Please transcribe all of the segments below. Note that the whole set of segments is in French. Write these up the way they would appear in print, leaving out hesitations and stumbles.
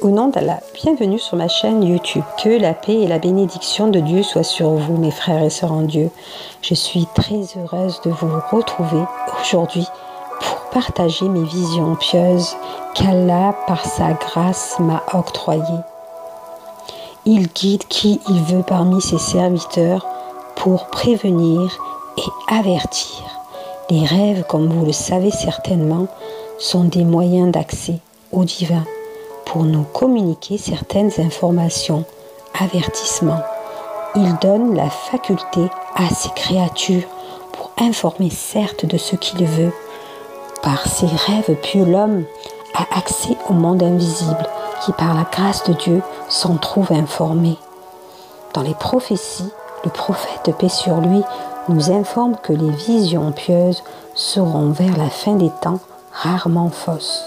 Au nom d'Allah, bienvenue sur ma chaîne YouTube. Que la paix et la bénédiction de Dieu soient sur vous, mes frères et sœurs en Dieu. Je suis très heureuse de vous retrouver aujourd'hui pour partager mes visions pieuses qu'Allah, par sa grâce, m'a octroyées. Il guide qui il veut parmi ses serviteurs pour prévenir et avertir. Les rêves, comme vous le savez certainement, sont des moyens d'accès au divin pour nous communiquer certaines informations, avertissements. Il donne la faculté à ses créatures pour informer certes de ce qu'il veut. Par ses rêves pieux, l'homme a accès au monde invisible qui, par la grâce de Dieu, s'en trouve informé. Dans les prophéties, le prophète, paix sur lui, nous informe que les visions pieuses seront vers la fin des temps rarement fausses.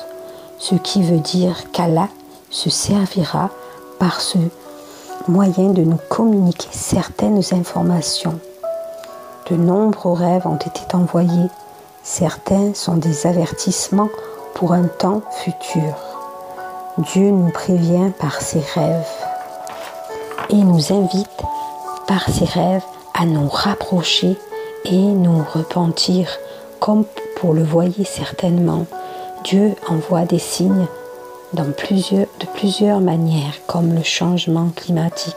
Ce qui veut dire qu'Allah se servira par ce moyen de nous communiquer certaines informations. De nombreux rêves ont été envoyés. Certains sont des avertissements pour un temps futur. Dieu nous prévient par ses rêves et nous invite par ses rêves à nous rapprocher et nous repentir, comme vous le voyez certainement. Dieu envoie des signes de plusieurs manières, comme le changement climatique,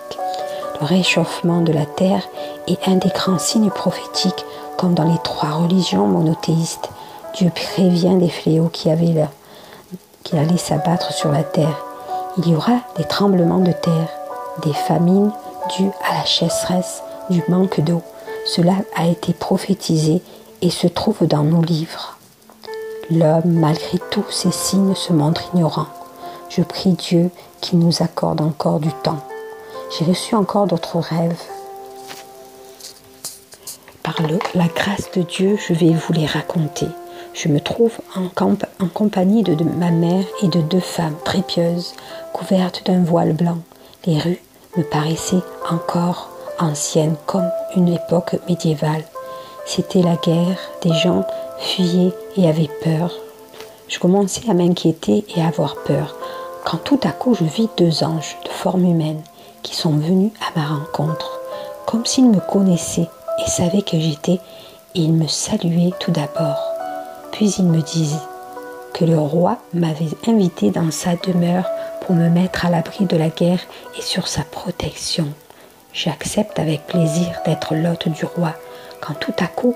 le réchauffement de la terre et un des grands signes prophétiques, comme dans les 3 religions monothéistes. Dieu prévient des fléaux qui allaient s'abattre sur la terre. Il y aura des tremblements de terre, des famines dues à la sécheresse, du manque d'eau. Cela a été prophétisé et se trouve dans nos livres. L'homme, malgré tous ces signes, se montre ignorant. Je prie Dieu qu'il nous accorde encore du temps. J'ai reçu encore d'autres rêves. Par la grâce de Dieu, je vais vous les raconter. Je me trouve en compagnie de ma mère et de 2 femmes très pieuses, couvertes d'un voile blanc. Les rues me paraissaient encore anciennes, comme une époque médiévale. C'était la guerre, des gens fuyaient et avaient peur. Je commençais à m'inquiéter et à avoir peur, quand tout à coup je vis 2 anges de forme humaine qui sont venus à ma rencontre, comme s'ils me connaissaient et savaient que j'étais, et ils me saluaient tout d'abord. Puis ils me disaient que le roi m'avait invité dans sa demeure pour me mettre à l'abri de la guerre et sur sa protection. J'accepte avec plaisir d'être l'hôte du roi, quand tout à coup,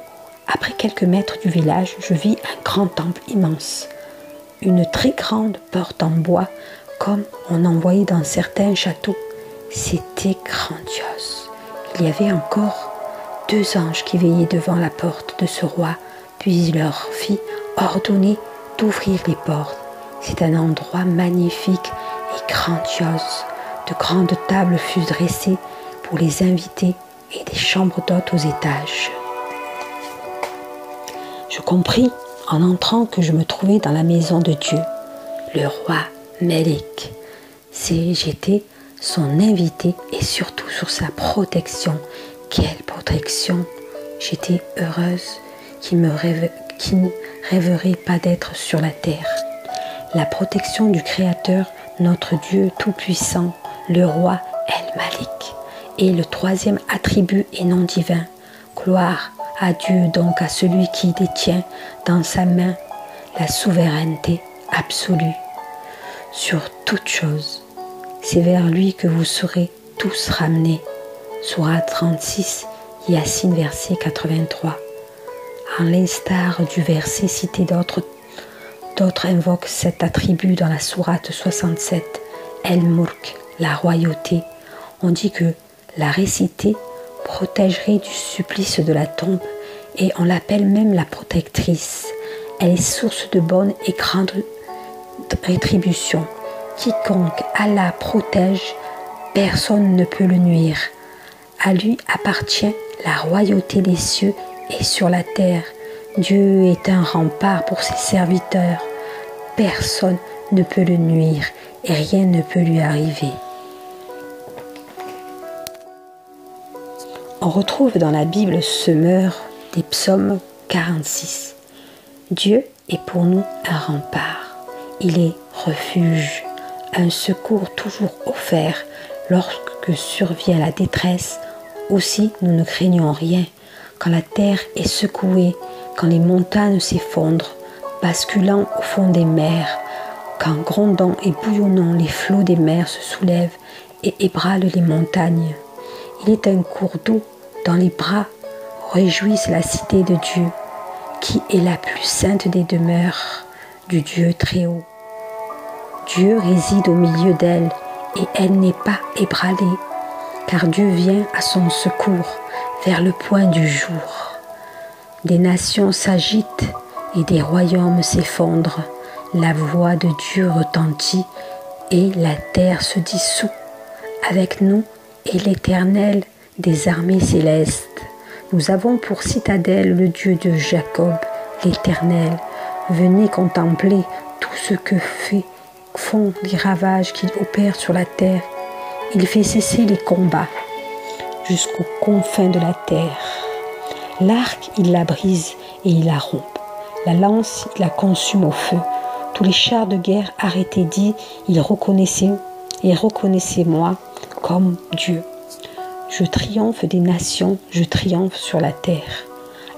après quelques mètres du village, je vis un grand temple immense. Une très grande porte en bois, comme on en voyait dans certains châteaux. C'était grandiose. Il y avait encore 2 anges qui veillaient devant la porte de ce roi, puis il leur fit ordonner d'ouvrir les portes. C'est un endroit magnifique et grandiose. De grandes tables furent dressées pour les invités et des chambres d'hôtes aux étages. Je compris en entrant que je me trouvais dans la maison de Dieu, le roi Melik. J'étais son invité et surtout sur sa protection. Quelle protection! J'étais heureuse qui ne rêverait pas d'être sur la terre. La protection du Créateur, notre Dieu tout-puissant, le roi El-Malik. Et le 3e attribut et nom divin. Gloire à Dieu, donc à celui qui détient dans sa main la souveraineté absolue sur toute chose. C'est vers lui que vous serez tous ramenés. Sourate 36, Yassine, verset 83. En l'instar du verset cité, d'autres invoquent cet attribut dans la sourate 67, El-Mulk, la royauté. On dit que la réciter protégerait du supplice de la tombe et on l'appelle même la protectrice. Elle est source de bonne et grande rétribution. Quiconque Allah protège, personne ne peut le nuire. À lui appartient la royauté des cieux et sur la terre. Dieu est un rempart pour ses serviteurs. Personne ne peut le nuire et rien ne peut lui arriver. On retrouve dans la Bible Semeur des psaumes 46. Dieu est pour nous un rempart. Il est refuge, un secours toujours offert lorsque survient la détresse. Aussi nous ne craignons rien quand la terre est secouée, quand les montagnes s'effondrent, basculant au fond des mers, quand grondant et bouillonnant les flots des mers se soulèvent et ébranlent les montagnes. Il est un cours d'eau dans les bras réjouissent la cité de Dieu, qui est la plus sainte des demeures du Dieu très haut. Dieu réside au milieu d'elle et elle n'est pas ébranlée, car Dieu vient à son secours vers le point du jour. Des nations s'agitent et des royaumes s'effondrent. La voix de Dieu retentit et la terre se dissout. Avec nous est l'Éternel des armées célestes. Nous avons pour citadelle le Dieu de Jacob, l'Éternel. Venez contempler tout ce que font les ravages qu'il opère sur la terre. Il fait cesser les combats jusqu'aux confins de la terre. L'arc, il la brise et il la rompt. La lance, il la consume au feu. Tous les chars de guerre arrêtés dit, il reconnaissait et reconnaissez-moi comme Dieu. Je triomphe des nations, je triomphe sur la terre.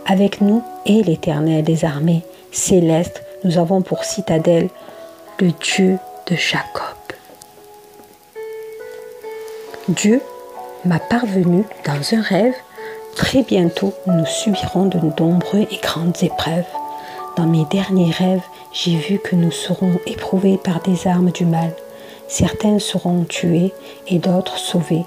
Avec nous est l'Éternel des armées célestes. Nous avons pour citadelle le Dieu de Jacob. Dieu m'a parvenu dans un rêve. Très bientôt, nous subirons de nombreuses et grandes épreuves. Dans mes derniers rêves, j'ai vu que nous serons éprouvés par des armes du mal. Certains seront tués et d'autres sauvés.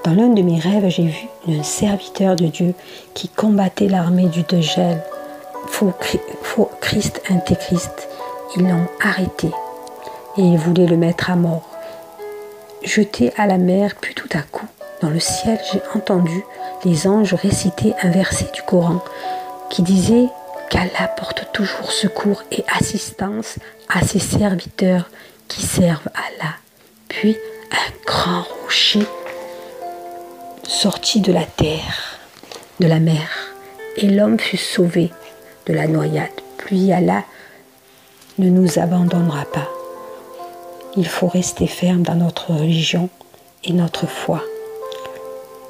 Dans l'un de mes rêves, j'ai vu un serviteur de Dieu qui combattait l'armée du Dégel, faux Christ, antéchrist. Ils l'ont arrêté et ils voulaient le mettre à mort. Jeté à la mer, puis tout à coup, dans le ciel, j'ai entendu les anges réciter un verset du Coran qui disait qu'Allah porte toujours secours et assistance à ses serviteurs qui servent Allah. Puis un grand rocher sortit de la terre, de la mer, et l'homme fut sauvé de la noyade. Puis Allah ne nous abandonnera pas. Il faut rester ferme dans notre religion et notre foi.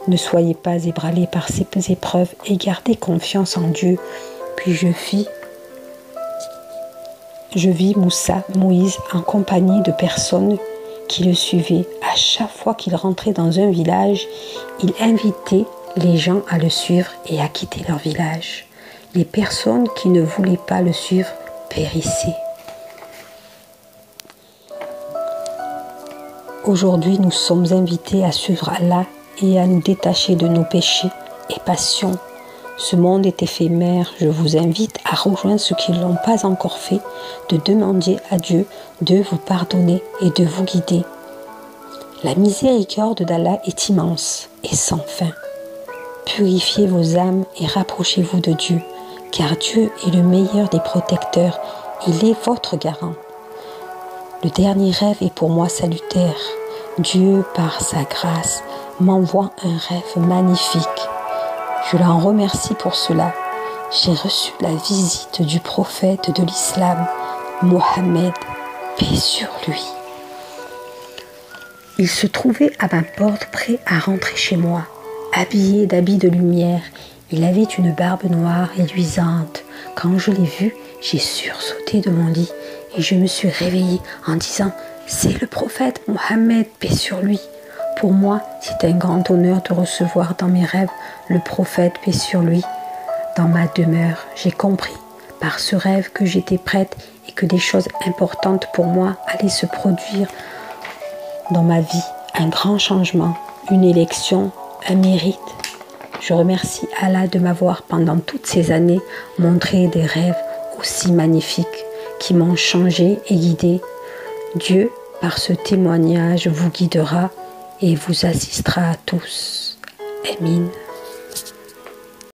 Ne soyez pas ébranlés par ces épreuves et gardez confiance en Dieu. Puis je vis Moïse en compagnie de personnes qui le suivaient. À chaque fois qu'il rentrait dans un village, il invitait les gens à le suivre et à quitter leur village. Les personnes qui ne voulaient pas le suivre périssaient. Aujourd'hui, nous sommes invités à suivre Allah et à nous détacher de nos péchés et passions. Ce monde est éphémère. Je vous invite à rejoindre ceux qui ne l'ont pas encore fait, de demander à Dieu de vous pardonner et de vous guider. La miséricorde d'Allah est immense et sans fin. Purifiez vos âmes et rapprochez-vous de Dieu, car Dieu est le meilleur des protecteurs. Il est votre garant. Le dernier rêve est pour moi salutaire. Dieu, par sa grâce, m'envoie un rêve magnifique. Je l'en remercie pour cela. J'ai reçu la visite du prophète de l'islam, Mohammed, paix sur lui. Il se trouvait à ma porte prêt à rentrer chez moi, habillé d'habits de lumière. Il avait une barbe noire et luisante. Quand je l'ai vu, j'ai sursauté de mon lit et je me suis réveillée en disant « C'est le prophète Mohammed, paix sur lui ». Pour moi, c'est un grand honneur de recevoir dans mes rêves le prophète, paix sur lui, dans ma demeure. J'ai compris par ce rêve que j'étais prête et que des choses importantes pour moi allaient se produire dans ma vie. Un grand changement, une élection, un mérite. Je remercie Allah de m'avoir pendant toutes ces années montré des rêves aussi magnifiques qui m'ont changé et guidé. Dieu, par ce témoignage, vous guidera et vous assistera à tous. Amin.